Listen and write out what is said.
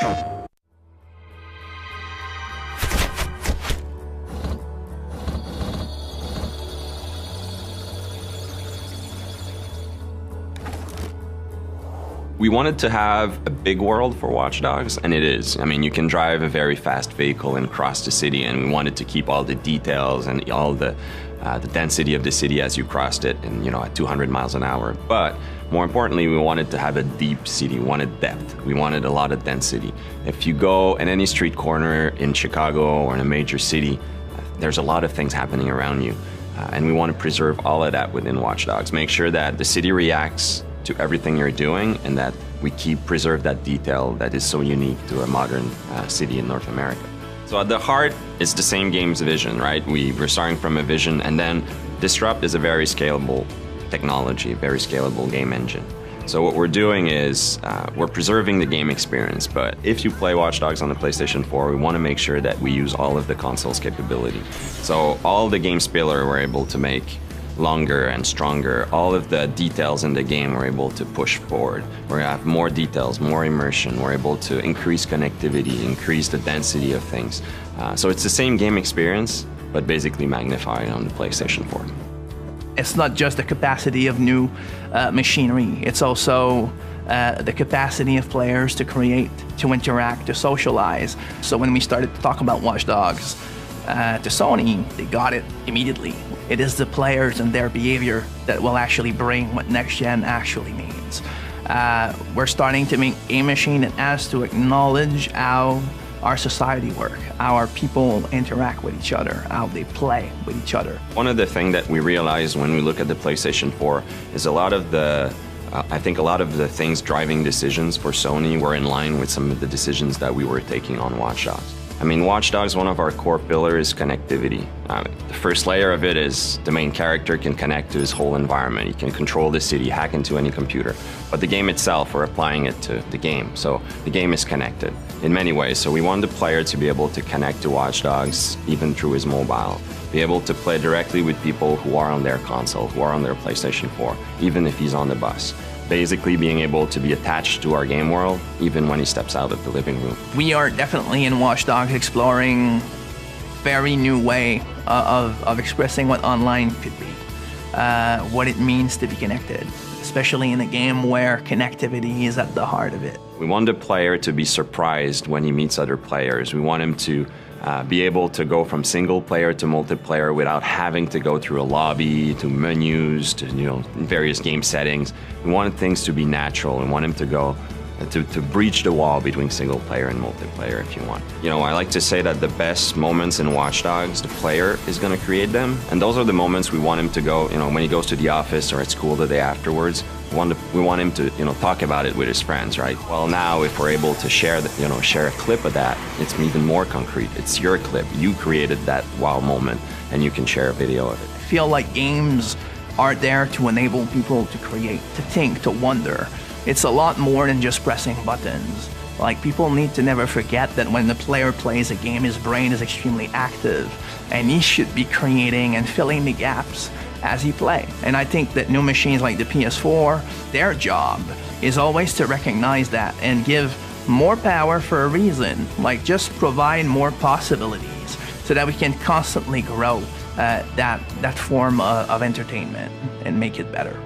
We wanted to have a big world for Watch Dogs, and it is. I mean, you can drive a very fast vehicle and cross the city, and we wanted to keep all the details and all the density of the city as you crossed it, and at 200 miles an hour. But more importantly, we wanted to have a deep city. We wanted depth. We wanted a lot of density. If you go in any street corner in Chicago or in a major city, there's a lot of things happening around you, and we want to preserve all of that within Watch Dogs. Make sure that the city reacts to everything you're doing, and that we preserve that detail that is so unique to a modern city in North America. So at the heart, it's the same game's vision, right? We're starting from a vision, and then Disrupt is a very scalable technology, a very scalable game engine. So what we're doing is we're preserving the game experience, but if you play Watch Dogs on the PlayStation 4, we want to make sure that we use all of the console's capability. So all the game spiller we're able to make longer and stronger. All of the details in the game we're able to push forward. We have more details, more immersion. We're able to increase connectivity, increase the density of things. So it's the same game experience, but basically magnified on the PlayStation 4. It's not just the capacity of new machinery, it's also the capacity of players to create, to interact, to socialize. So when we started to talk about Watch Dogs to Sony, they got it immediately. It is the players and their behavior that will actually bring what next gen actually means. We're starting to make a machine that has to acknowledge how our society work, how our people interact with each other, how they play with each other. One of the things that we realized when we look at the PlayStation 4 is I think a lot of the things driving decisions for Sony were in line with some of the decisions that we were taking on Watch Dogs. I mean, Watch Dogs, one of our core pillars is connectivity. The first layer of it is the main character can connect to his whole environment. He can control the city, hack into any computer. But the game itself, we're applying it to the game. So the game is connected in many ways. So we want the player to be able to connect to Watch Dogs even through his mobile, be able to play directly with people who are on their console, who are on their PlayStation 4, even if he's on the bus. Basically being able to be attached to our game world even when he steps out of the living room. We are definitely in Watch Dogs exploring very new way of expressing what online could be, what it means to be connected, especially in a game where connectivity is at the heart of it. We want the player to be surprised when he meets other players. We want him to be able to go from single player to multiplayer without having to go through a lobby, to menus, to various game settings. We want things to be natural. We want him to go to breach the wall between single player and multiplayer, if you want. I like to say that the best moments in Watch Dogs, the player is going to create them, and those are the moments we want him to go. When he goes to the office or at school the day afterwards, we want him to talk about it with his friends, right? Well, now if we're able to share a clip of that, it's even more concrete. It's your clip. You created that wow moment, and you can share a video of it. I feel like games are there to enable people to create, to think, to wonder. It's a lot more than just pressing buttons. Like, people need to never forget that when the player plays a game, his brain is extremely active, and he should be creating and filling the gaps as he plays. And I think that new machines like the Ps4, their job is always to recognize that and give more power for a reason, like just provide more possibilities so that we can constantly grow that form of entertainment and make it better.